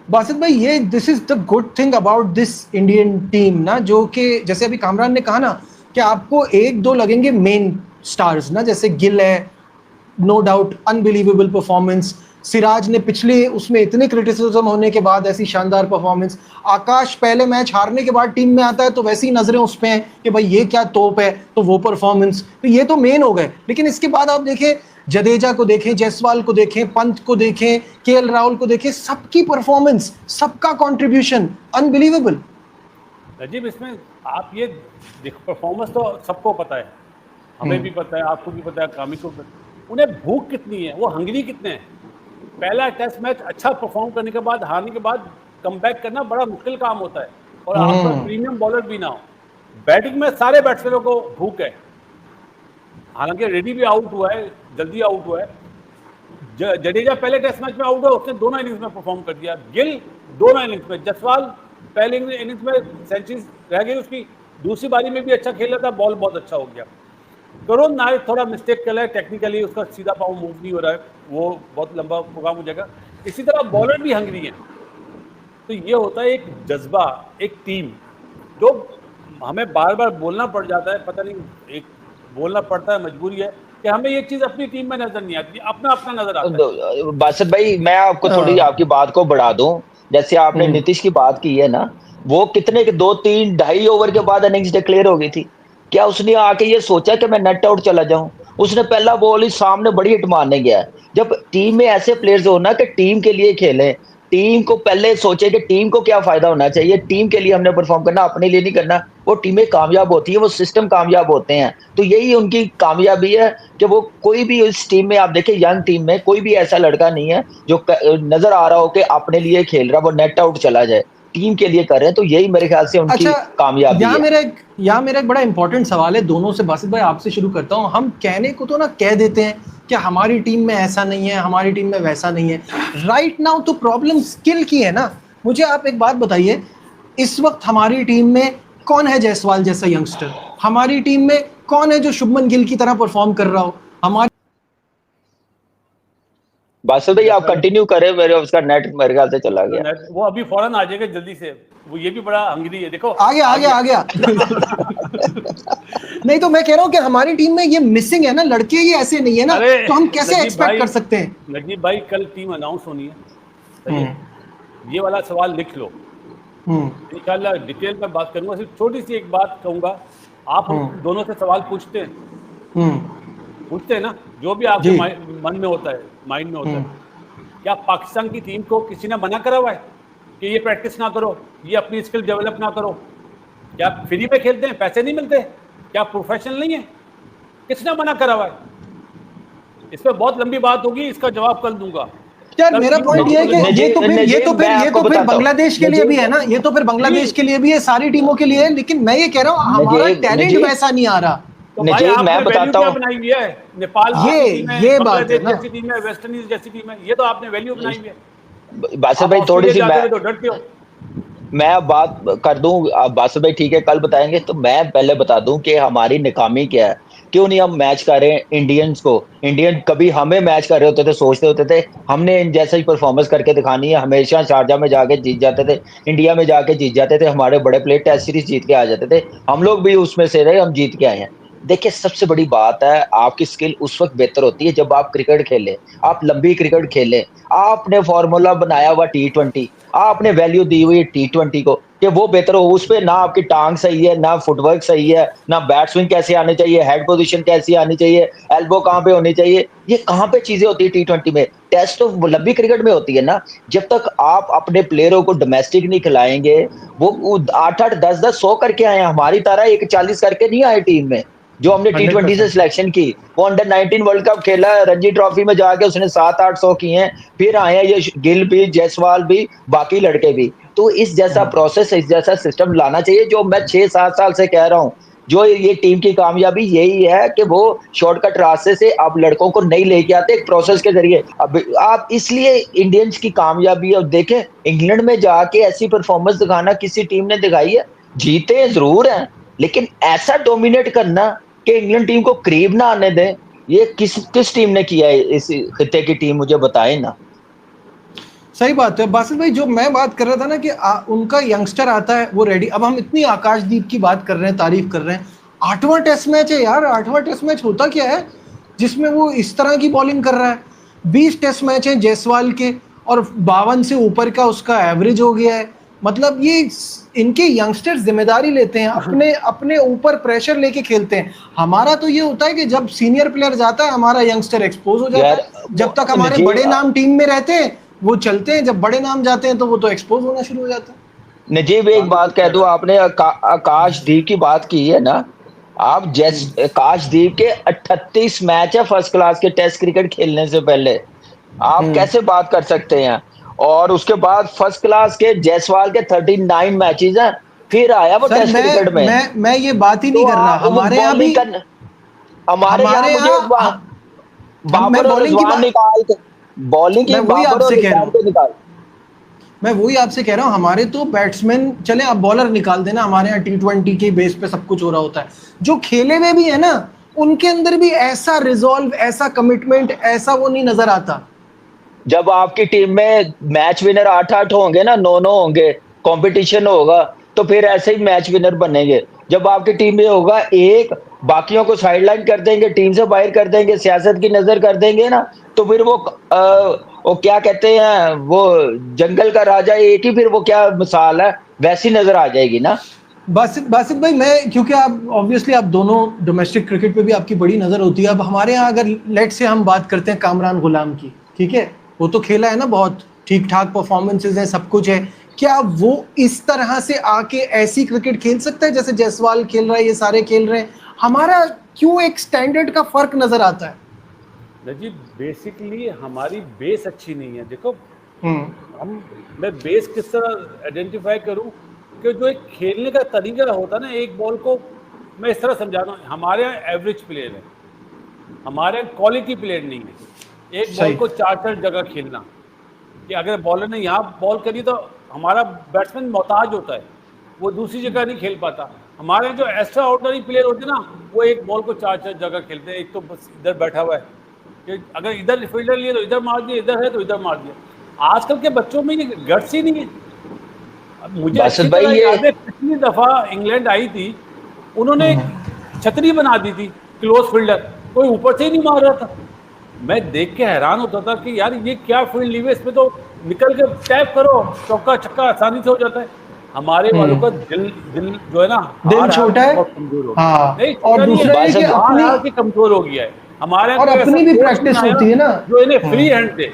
बासित भाई, ये this is the good thing about this Indian team ना, जो कि जैसे अभी कामरान ने कहा ना कि आपको एक दो लगेंगे मेन स्टार्स ना, जैसे गिल है, no doubt unbelievable performance. Siraj ने पिछले उसमें इतने क्रिटिसिज्म होने के बाद ऐसी शानदार परफॉर्मेंस। आकाश पहले मैच हारने के बाद टीम में आता है तो वैसी नजरें उस पे हैं कि भाई ये क्या तोप है, तो वो परफॉर्मेंस, तो ये तो मेन हो गए। लेकिन इसके बाद आप देखें, जडेजा को देखें, जायसवाल को देखें, पंत को देखें, केएल राहुल को देखें, सबकी परफॉर्मेंस, सबका कंट्रीब्यूशन अनबिलीवेबल। नजीब, इसमें आप ये देखो, परफॉर्मेंस तो सबको पता है, हमें भी पता है, आपको भी पता है, कामी को पता है। उन्हें भूख कितनी है, वो हंगरी कितने हैं। पहला टेस्ट मैच अच्छा परफॉर्म करने के बाद, हारने के बाद कमबैक करना बड़ा मुश्किल काम होता है, और आपका प्रीमियम बॉलर भी ना हो। बैटिंग में सारे बैट्समैनों को भूख है। हालांकि रेड्डी भी आउट हुआ है, जल्दी आउट हुआ है। जडेजा पहले टेस्ट मैच में आउट हुआ, उसने दोनों इनिंग्स में परफॉर्म कर दिया। गिल दोनों इनिंग्स में, जायसवाल पहले इनिंग्स में सेंचुरी रह गई उसकी, दूसरी बारी में भी अच्छा खेला था, बॉल बहुत अच्छा हो गया। करुण नायक थोड़ा मिस्टेक कर रहा है टेक्निकली, उसका सीधा पाँव मूव नहीं हो रहा है, वो बहुत लंबा प्रोग्राम हो जाएगा। इसी तरह बॉलर भी हंगरी है। तो ये होता है एक जज्बा, एक टीम, जो हमें बार बार बोलना पड़ जाता है, पता नहीं, एक बोलना पड़ता है, मजबूरी है कि हमें ये चीज अपनी टीम में नजर नहीं आती, अपना अपना नजर आता है। बासित भाई, मैं आपको थोड़ी आपकी बात को बढ़ा दूं। जैसे आपने नीतीश की बात की है ना, वो कितने के 2-3-2.5 ओवर के बाद इनिंग्स डिक्लेयर हो गई थी। क्या उसने आके ये सोचा कि मैं नेट आउट चला जाऊं? उसने पहला बॉल ही सामने बड़ी हिट मारने गया है। जब टीम में ऐसे प्लेयर्स हो ना कि टीम के लिए खेलें, टीम को पहले सोचे कि टीम को क्या फायदा होना चाहिए, टीम के लिए हमने परफॉर्म करना, अपने लिए नहीं करना, वो टीमें कामयाब होती है, वो सिस्टम कामयाब होते हैं। तो यही उनकी कामयाबी है कि वो कोई भी इस टीम में, आप देखें यंग टीम में कोई भी ऐसा लड़का नहीं है जो नजर आ रहा हो कि अपने लिए खेल रहा, वो नेट आउट चला जाए, टीम के लिए कर रहे हैं। तो यही मेरे ख्याल से उनकी कामयाबी है। यहाँ मेरा एक बड़ा इंपॉर्टेंट सवाल है दोनों से। बासित भाई, आपसे शुरू करता हूँ। हम कहने को तो ना कह देते हैं कि हमारी टीम में ऐसा नहीं है, हमारी टीम में वैसा नहीं है। राइट नाउ तो प्रॉब्लम स्किल की है ना। मुझे आप एक बात बताइए, इस वक्त हमारी टीम में कौन है जायसवाल जैसा यंगस्टर? हमारी टीम में कौन है जो शुभमन गिल की तरह परफॉर्म कर रहा हो? हमारी बासित भाई आप कंटिन्यू करें, मेरे उसका नेट मेरे ख्याल से चला गया। वो अभी फौरन आ जाएगा जल्दी से, वो ये भी बड़ा हंगरी है। देखो आ गया नहीं तो मैं कह रहा हूँ कि हमारी टीम में ये मिसिंग है ना, लड़के ये ऐसे नहीं है ना, तो हम कैसे एक्सपेक्ट कर सकते हैं? नजीब भाई, कल टीम अनाउंस होनी है, सही है? ये वाला सवाल लिख लो, इंशाल्लाह डिटेल में बात करूंगा। सिर्फ छोटी सी एक बात कहूंगा, आप दोनों से सवाल पूछते हैं ना, जो भी आपके मन में होता है, माइंड में होता है, क्या पाकिस्तान की टीम को किसी ने मना करा हुआ है कि ये प्रैक्टिस ना करो, ये अपनी स्किल डेवलप ना करो? क्या फ्री में खेलते हैं, पैसे नहीं मिलते? क्या प्रोफेशनल नहीं है? किसने मना करा हुआ है? इस पर बहुत लंबी बात होगी, इसका जवाब कल दूंगा। यार मेरा पॉइंट ये है कि ये तो फिर बांग्लादेश के लिए भी है ना, ये तो फिर बांग्लादेश के लिए भी है, सारी टीमों के लिए है। लेकिन मैं ये कह रहा हूँ हमारा टैलेंट वैसा नहीं आ रहा। तो भाई आपने वैल्यू क्या बनाई हुई है? नेपाल ये बात है ना, जैसी टीम है, वेस्ट इंडीज जैसी टीम है, ये तो आपने वैल्यू बनाई हुई है। बासित भाई थोड़ी सी तो डरते हो। मैं बात कर दूं, बासित भाई ठीक है कल बताएंगे, तो मैं पहले बता दूं कि हमारी नाकामी क्या है। क्यों नहीं हम मैच कर रहे हैं इंडियंस को? इंडियन कभी हमें मैच कर रहे होते थे, सोचते होते थे हमने इन जैसा ही परफॉर्मेंस करके दिखानी है, हमेशा शारजा में जाके जीत जाते थे, इंडिया में जाके जीत जाते थे, हमारे बड़े प्लेयर टेस्ट सीरीज जीत के आ जाते थे। हम लोग भी उसमें से रहे, हम जीत के आए हैं। देखिए सबसे बड़ी बात है, आपकी स्किल उस वक्त बेहतर होती है जब आप क्रिकेट खेलें, आप लंबी क्रिकेट खेलें। आपने फॉर्मूला बनाया हुआ T20, आपने वैल्यू दी हुई T20 को कि वो बेहतर हो, उस पे ना आपकी टांग सही है, ना फुटवर्क सही है, ना बैट स्विंग कैसे आने चाहिए, हेड पोजीशन कैसी आनी चाहिए, एल्बो कहाँ पे होनी चाहिए, ये कहाँ पे चीजें होती है T20 में? टेस्ट तो लंबी क्रिकेट में होती है ना। जब तक आप अपने प्लेयरों को डोमेस्टिक नहीं खिलाएंगे, वो 8-8 10-10 100 करके आए, हमारी तरह 140 करके नहीं आए टीम में। जो हमने T20 से सिलेक्शन की, वो अंडर 19 वर्ल्ड कप खेला, रणजी ट्रॉफी में जाके उसने 7-8 100 किए हैं, फिर आए हैं ये गिल भी, जायसवाल भी, बाकी लड़के भी। तो इस जैसा प्रोसेस, इस जैसा सिस्टम लाना चाहिए, जो मैं 6-7 साल से कह रहा हूँ। जो ये टीम की कामयाबी यही है कि वो शॉर्टकट रास्ते से अब लड़कों को नहीं लेके आते, एक प्रोसेस के जरिए। अब आप इसलिए इंडियंस की कामयाबी अब देखें, इंग्लैंड में जाके ऐसी परफॉर्मेंस दिखाना किसी टीम ने दिखाई है? जीते जरूर हैं, लेकिन ऐसा डोमिनेट करना कि इंग्लैंड टीम को करीब ना आने दें, ये किस टीम ने किया है? इस खिते की टीम मुझे बताएं ना। सही बात है बासित भाई। जो मैं बात कर रहा था ना कि उनका यंगस्टर आता है वो रेडी। अब हम इतनी आकाशदीप की बात कर रहे हैं, तारीफ कर रहे हैं, 8वां टेस्ट मैच है यार। 8वां टेस्ट मैच होता क्या है जिसमें वो इस तरह की बॉलिंग कर रहा है। 20 टेस्ट मैच हैं जायसवाल के और 52 से ऊपर का उसका एवरेज हो गया है। मतलब ये इनके यंगस्टर्स जिम्मेदारी लेते हैं, अपने अपने ऊपर प्रेशर लेके खेलते हैं। हमारा तो ये होता है कि जब सीनियर प्लेयर जाता है हमारा यंगस्टर एक्सपोज हो जाता है। जब तक हमारे बड़े नाम टीम में रहते हैं वो चलते हैं, जब बड़े नाम जाते हैं तो वो तो एक्सपोज होना शुरू हो जाता है। नजीब एक बात कह दूं, आपने आकाशदीप की बात की है ना, आप जैसे आकाशदीप के 38 मैच है फर्स्ट क्लास के टेस्ट क्रिकेट खेलने से पहले, आप कैसे बात कर सकते हैं? और उसके बाद फर्स्ट क्लास के जायसवाल के 39 मैचेस हैं, फिर आया वो टेस्ट क्रिकेट में। मैं ये बात ही नहीं कर रहा। हमारे यहाँ भी हमारे यहाँ बाबर और रिजवान निकाल के बॉलिंग की बाबर और रिजवान को निकाल। मैं वही आपसे कह रहा हूँ, हमारे तो बैट्समैन चले, आप बॉलर निकाल देना, हमारे यहाँ T20 के बेस पे सब कुछ हो रहा होता है। जो खेले हुए भी है ना उनके अंदर भी ऐसा रिजॉल्व, ऐसा कमिटमेंट, ऐसा वो नहीं नजर आता। जब आपकी टीम में मैच विनर 8-8 होंगे ना, 9-9 होंगे, कंपटीशन होगा, तो फिर ऐसे ही मैच विनर बनेंगे। जब आपकी टीम में होगा एक, बाकियों को साइडलाइन कर देंगे, टीम से बाहर कर देंगे, सियासत की नजर कर देंगे ना, तो फिर वो क्या कहते हैं, वो जंगल का राजा एक ही, फिर वो क्या मिसाल है, वैसी नजर आ जाएगी ना। बासित भाई, मैं क्योंकि आप ऑब्वियसली आप दोनों डोमेस्टिक क्रिकेट पे भी आपकी बड़ी नजर होती है। अब हमारे यहाँ अगर लेट से हम बात करते हैं कामरान गुलाम की, ठीक है, वो तो खेला है ना, बहुत ठीक ठाक परफॉर्मेंसेज है, सब कुछ है। क्या वो इस तरह से आके ऐसी क्रिकेट खेल सकता है जैसे जायसवाल खेल रहा है, ये सारे खेल रहे हैं? हमारा क्यों एक स्टैंडर्ड का फर्क नजर आता है? जी बेसिकली हमारी बेस अच्छी नहीं है। देखो मैं बेस किस तरह आइडेंटिफाई करूं कि जो एक खेलने का तरीका होता है ना, एक बॉल को मैं इस तरह समझा रहा हूँ, हमारे यहाँ एवरेज प्लेयर है, हमारे यहाँ क्वालिटी प्लेयर नहीं है। एक बॉल को 4-4 जगह खेलना, कि अगर बॉलर ने यहाँ बॉल करी तो हमारा बैट्समैन मोहताज होता है, वो दूसरी जगह नहीं खेल पाता। हमारे जो एक्स्ट्रा ऑर्डिनरी प्लेयर होते हैं ना, वो एक बॉल को 4-4 जगह खेलते हैं। एक तो बस इधर बैठा हुआ है कि अगर इधर फील्डर लिए तो इधर मार दिया, इधर है तो इधर मार दिया। आजकल के बच्चों में ये गट्स ही नहीं है। मुझे अच्छी तरह याद है, पिछली दफा इंग्लैंड आई थी, उन्होंने छतरी बना दी थी, क्लोज फील्डर, कोई ऊपर से ही नहीं मार रहा था। मैं देख के हैरान होता था कि यार ये क्या फील्ड ली है, इसमें तो निकल के टैप करो, चौका छक्का आसानी से हो जाता है। हमारे वालों का दिल जो है ना, दिल छोटा है, कमजोर हो हाँ। नहीं, और दूसरा है कि अपनी कमजोर हो गया है हमारे, और अपनी भी प्रैक्टिस होती है ना, जो इन्हें फ्री हैंड दे।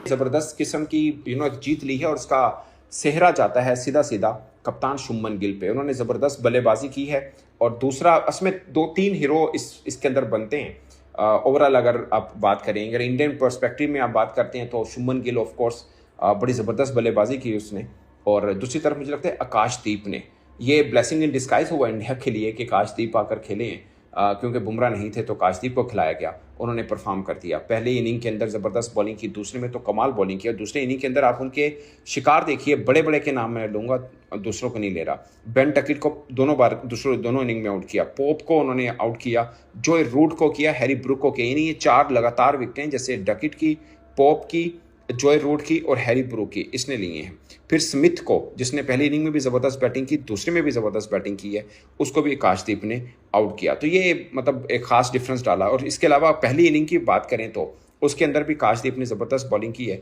जबरदस्त किस्म की जीत ली है और उसका सेहरा जाता है सीधा सीधा कप्तान शुभमन गिल पे। उन्होंने जबरदस्त बल्लेबाजी की है और दूसरा इसमें 2-3 हीरो इसके अंदर बनते हैं। ओवरऑल अगर आप बात करें, अगर इंडियन पर्सपेक्टिव में आप बात करते हैं तो शुभमन गिल ऑफ कोर्स बड़ी ज़बरदस्त बल्लेबाजी की उसने, और दूसरी तरफ मुझे लगता है आकाशदीप ने, ये ब्लेसिंग इन डिस्गाइज हुआ इंडिया के लिए कि आकाशदीप आकर खेले हैं, क्योंकि बुमराह नहीं थे तो आकाशदीप को खिलाया गया, उन्होंने परफॉर्म कर दिया। पहले इनिंग के अंदर ज़बरदस्त बॉलिंग की, दूसरे में तो कमाल बॉलिंग की, और दूसरे इनिंग के अंदर आप उनके शिकार देखिए, बड़े बड़े के नाम मैं लूँगा, दूसरों को नहीं ले रहा। बेन टकिट को दोनों इनिंग में आउट किया, पोप को उन्होंने आउट किया, जोए रूट को किया, हैरी ब्रूक को किया। यानी ये 4 लगातार विकेटें जैसे डकिट की, पोप की, जोए रूट की और हैरी ब्रूक की इसने लिए हैं। फिर स्मिथ को, जिसने पहली इनिंग में भी ज़बरदस्त बैटिंग की, दूसरे में भी ज़बरदस्त बैटिंग की है, उसको भी आकाशदीप ने आउट किया। तो ये मतलब एक खास डिफरेंस डाला। और इसके अलावा पहली इनिंग की बात करें तो उसके अंदर भी आकाशदीप ने ज़बरदस्त बॉलिंग की है,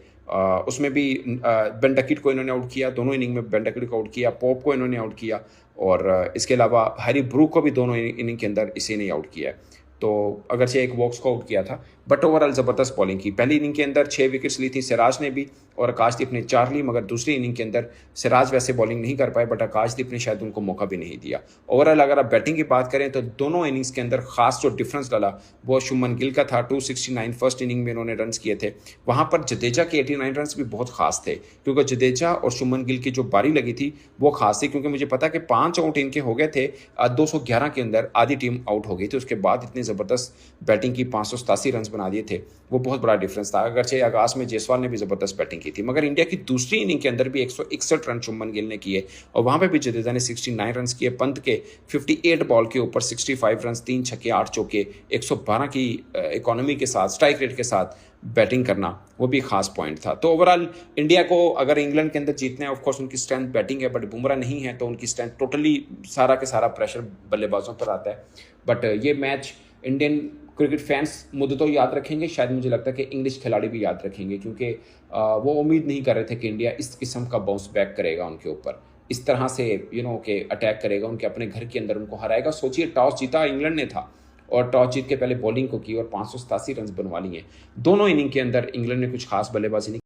उसमें भी बेन डकिट को इन्होंने आउट किया, दोनों इनिंग में बेन डकिट को आउट किया, पोप को इन्होंने आउट किया, और इसके अलावा हैरी ब्रूक को भी दोनों इनिंग के अंदर इसी ने आउट किया है। तो अगरचे एक वॉक्स को आउट किया था, बट ओवरऑल ज़बरदस्त बॉलिंग की। पहली इनिंग के अंदर 6 विकेट्स ली थी सिराज ने भी, और आकाशदीप ने 4 ली, मगर दूसरी इनिंग के अंदर सिराज वैसे बॉलिंग नहीं कर पाए, बट आकाशदीप ने शायद उनको मौका भी नहीं दिया। ओवरऑल अगर आप बैटिंग की बात करें तो दोनों इनिंग्स के अंदर खास जो डिफरेंस डाला वो शुभमन गिल का था। 269 फर्स्ट इनिंग में इन्होंने रन्स किए थे, वहाँ पर जडेजा के 89 रन्स भी बहुत खास थे, क्योंकि जडेजा और शुभमन गिल की जो बारी लगी थी वो खास थी, क्योंकि मुझे पता कि 5 आउट इनके हो गए थे 211 के अंदर, आधी टीम आउट हो गई थी, उसके बाद इतनी ज़बरदस्त बैटिंग की, 587 रन बना दिए थे, वो बहुत बड़ा डिफरेंस था। अगरचे आगाज में जायसवाल ने भी ज़बरदस्त बैटिंग की थी, मगर इंडिया की दूसरी इनिंग के अंदर भी 161 रन शुभमन गिल ने किए, और वहाँ पे भी जडेजा ने 69 रन किए। पंत के 58 बॉल के ऊपर 65 रन, 3 छक्के 8 चौके, 112 की इकोनॉमी के साथ, स्ट्राइक रेट के साथ बैटिंग करना वो भी खास पॉइंट था। तो ओवरऑल इंडिया को अगर इंग्लैंड के अंदर जीतना है, ऑफ कोर्स उनकी स्ट्रेंथ बैटिंग है, बट बुमराह नहीं है तो उनकी स्ट्रेंथ टोटली सारा के सारा प्रेशर बल्लेबाजों पर आता है। बट ये मैच इंडियन क्रिकेट फैंस मुद्दतों याद रखेंगे, शायद मुझे लगता है कि इंग्लिश खिलाड़ी भी याद रखेंगे, क्योंकि वो उम्मीद नहीं कर रहे थे कि इंडिया इस किस्म का बाउंस बैक करेगा उनके ऊपर, इस तरह से के अटैक करेगा उनके अपने घर के अंदर, उनको हराएगा। सोचिए टॉस जीता इंग्लैंड ने था और टॉस जीत के पहले बॉलिंग को की और 587 रन बनवा लिए। दोनों इनिंग के अंदर इंग्लैंड ने कुछ खास बल्लेबाजी नहीं